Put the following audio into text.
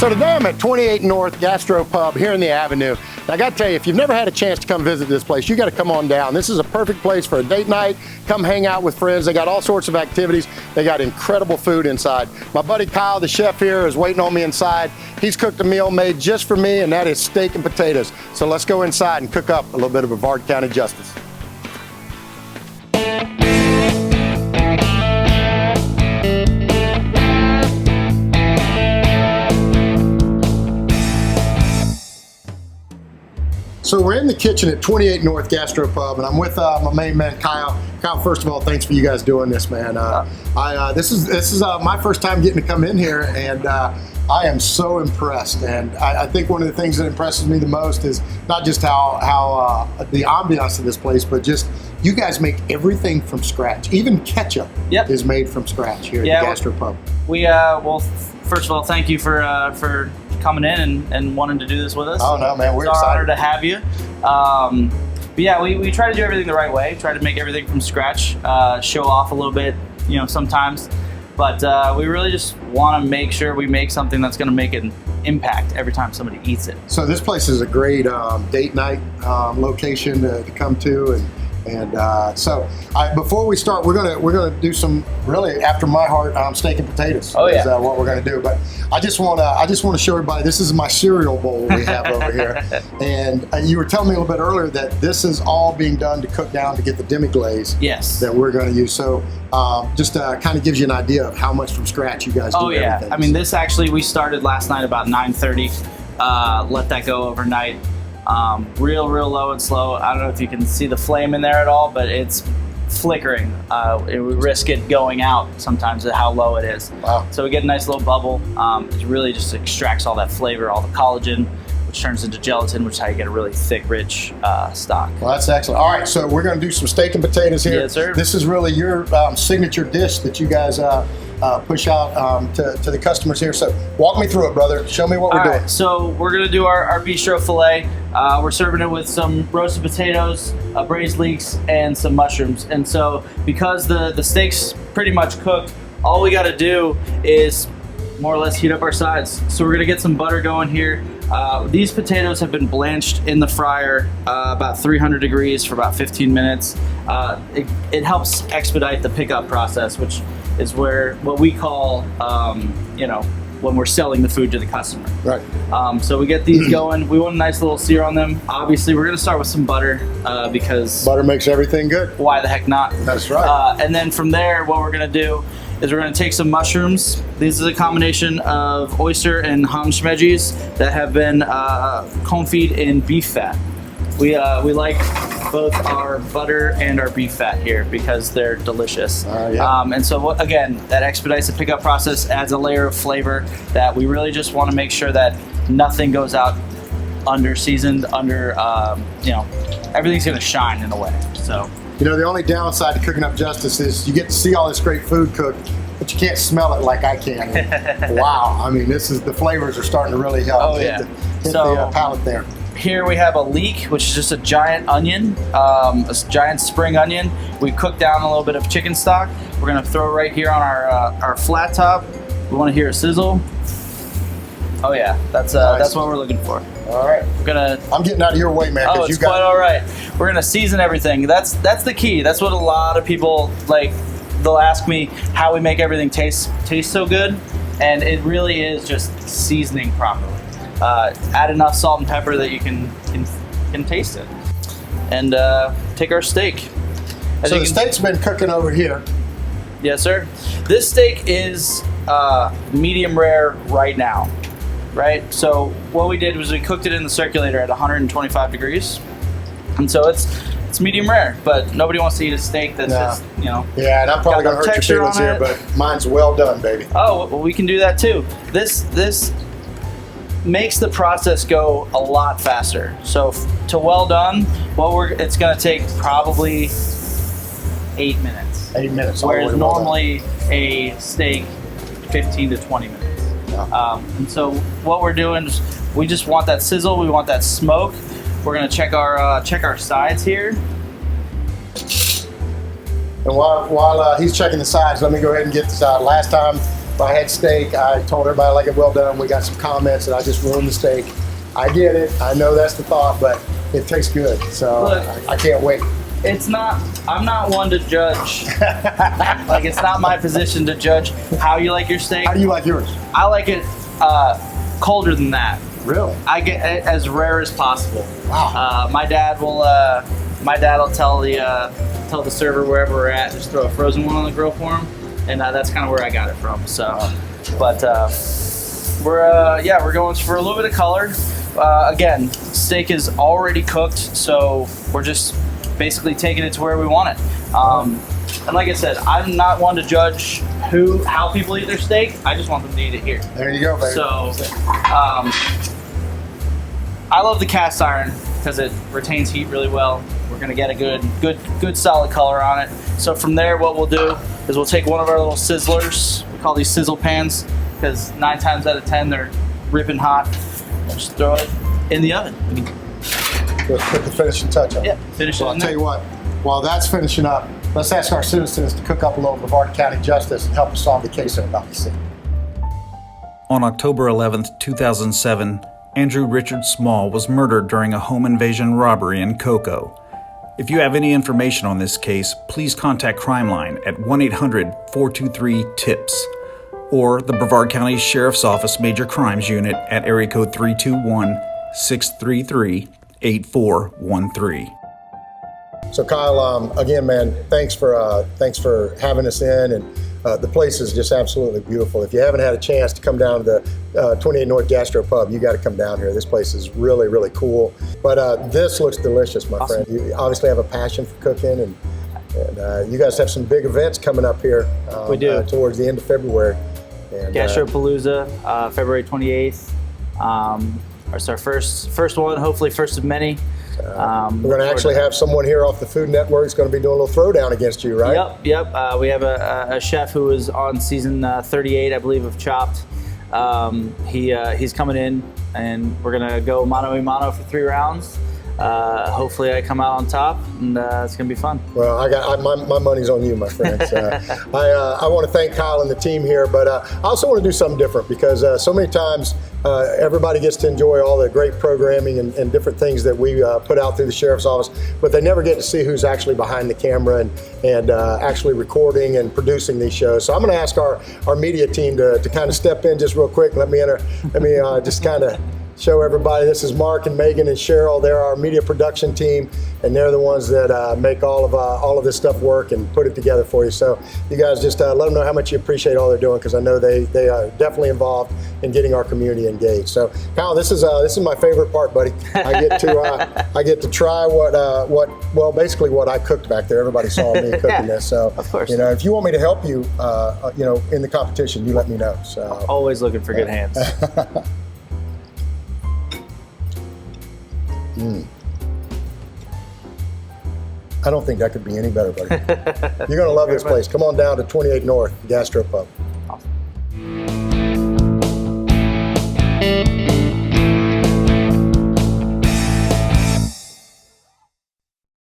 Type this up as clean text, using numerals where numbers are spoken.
So today I'm at 28 North Gastropub here in the Avenue. And I got to tell you, if you've never had a chance to come visit this place, you got to come on down. This is a perfect place for a date night. Come hang out with friends. They got all sorts of activities. They got incredible food inside. My buddy Kyle, the chef here, is waiting on me inside. He's cooked a meal made just for me, and that is steak and potatoes. So let's go inside and cook up a little bit of Brevard County justice. So we're in the kitchen at 28 North Gastropub, and I'm with my main man, Kyle. Kyle, first of all, thanks for you guys doing this, man. This is my first time getting to come in here, and I am so impressed. And I think one of the things that impresses me the most is not just how the ambiance of this place, but just you guys make everything from scratch. Even ketchup is made from scratch here at the Gastropub. Well, first of all, thank you for coming in and wanting to do this with us. Oh no, man, we're excited. It's our honor excited to have you. But yeah, we try to do everything the right way. Try to make everything from scratch. Show off a little bit, sometimes. But we really just want to make sure we make something that's going to make an impact every time somebody eats it. So this place is a great date night location to come to, and so before we start, we're gonna do some really after my heart steak and potatoes. Oh yeah, is what we're gonna do. But I just want to show everybody this is my cereal bowl we have over here, and you were telling me a little bit earlier that this is all being done to cook down to get the demi glaze. Yes. That we're going to use. So just kind of gives you an idea of how much from scratch you guys do. Oh yeah, everything. I mean this actually we started last night about 9:30. Let that go overnight. Real low and slow. I don't know if you can see the flame in there at all, but it's flickering. We risk it going out sometimes at how low it is. Wow. So we get a nice little bubble. It really just extracts all that flavor, all the collagen, which turns into gelatin, which is how you get a really thick, rich stock. Well, that's excellent. All right, so we're going to do some steak and potatoes here. Yes, sir. This is really your signature dish that you guys push out to the customers here. So walk me through it, brother. Show me what we're doing. So we're going to do our bistro filet. We're serving it with some roasted potatoes, braised leeks, and some mushrooms. And so because the steak's pretty much cooked, all we got to do is more or less heat up our sides. So we're going to get some butter going here. These potatoes have been blanched in the fryer about 300 degrees for about 15 minutes. It helps expedite the pickup process, which is what we call, when we're selling the food to the customer. Right. So we get these going. We want a nice little sear on them. Obviously, we're going to start with some butter because butter makes everything good. Why the heck not? That's right. And then from there, what we're going to do is we're going to take some mushrooms. This is a combination of oyster and ham veggies that have been confit in beef fat. We like both our butter and our beef fat here because they're delicious. And so again, that expedites the pickup process, adds a layer of flavor that we really just want to make sure that nothing goes out under seasoned, everything's going to shine in a way. So. The only downside to cooking up justice is you get to see all this great food cooked, but you can't smell it like I can. And wow, I mean, the flavors are starting to really help hit the palate there. Here we have a leek, which is just a giant onion, a giant spring onion. We cooked down a little bit of chicken stock. We're gonna throw it right here on our flat top. We want to hear it sizzle. Oh yeah, that's what we're looking for. All right, I'm getting out of your way, man. Oh, it's quite all right. We're gonna season everything. That's the key. That's what a lot of people like. They'll ask me how we make everything taste so good, and it really is just seasoning properly. Add enough salt and pepper that you can taste it, and take our steak. So the steak's been cooking over here. Yes, sir. This steak is medium rare right now. Right, so what we did was we cooked it in the circulator at 125 degrees, and so it's medium rare. But nobody wants to eat a steak that's just Yeah, and I'm probably gonna hurt your feelings here, but mine's well done, baby. Oh, well, we can do that too. This makes the process go a lot faster. So to well done, it's gonna take probably 8 minutes. 8 minutes. Whereas normally a steak, 15 to 20 minutes. And so what we're doing is we just want that sizzle, we want that smoke. We're gonna check our sides here. And while he's checking the sides, let me go ahead and get this out. Last time if I had steak, I told everybody I like it well done. We got some comments that I just ruined the steak. I get it. I know that's the thought, but it tastes good. So Look, I can't wait. It's not, I'm not one to judge. Like, it's not my position to judge how you like your steak. How do you like yours? I like it colder than that. Really? I get it as rare as possible. Wow. My dad will tell the server wherever we're at, just throw a frozen one on the grill for him, and that's kind of where I got it from. So, but we're going for a little bit of color. Again, steak is already cooked, so we're just basically taking it to where we want it. And like I said, I'm not one to judge how people eat their steak. I just want them to eat it here. There you go, baby. So, I love the cast iron because it retains heat really well. We're gonna get a good solid color on it. So from there, what we'll do is we'll take one of our little sizzlers. We call these sizzle pans because 9 times out of 10 they're ripping hot. We'll just throw it in the oven. Just put the finishing touch on it. Yeah, finish it. Well, I'll tell you what, while that's finishing up, let's ask our citizens to cook up a little Brevard County justice and help us solve the case they're about to see. On October 11th, 2007, Andrew Richard Small was murdered during a home invasion robbery in Cocoa. If you have any information on this case, please contact Crime Line at 1-800-423-TIPS or the Brevard County Sheriff's Office Major Crimes Unit at area code 321-633-8413. So Kyle, again, man, thanks for having us in, and the place is just absolutely beautiful. If you haven't had a chance to come down to the 28 North Gastropub, you got to come down here. This place is really, really cool. But this looks delicious, my friend. You obviously have a passion for cooking, and you guys have some big events coming up here. We do. Towards the end of February. And, Gastropalooza, February 28th. It's our first one, hopefully first of many. we're going to actually have someone here off the Food Network who's going to be doing a little throwdown against you, right? Yep. We have a chef who was on season 38, I believe, of Chopped. He's coming in, and we're going to go mano a mano for 3 rounds. Hopefully I come out on top, and it's gonna be fun. Well, my money's on you, my friends. I want to thank Kyle and the team here, but I also want to do something different because so many times everybody gets to enjoy all the great programming and different things that we put out through the Sheriff's Office, but they never get to see who's actually behind the camera and actually recording and producing these shows. So I'm going to ask our media team to kind of step in just real quick. Let me just kind of show everybody. This is Mark and Megan and Cheryl. They're our media production team, and they're the ones that make all of this stuff work and put it together for you. So you guys just let them know how much you appreciate all they're doing, because I know they are definitely involved in getting our community engaged. So Kyle, this is my favorite part, buddy. I get to try basically what I cooked back there. Everybody saw me cooking this. So of course, if you want me to help you, in the competition, you let me know. So always looking for good hands. I don't think that could be any better, buddy. You're going to love this place. Come on down to 28 North Gastropub. Awesome.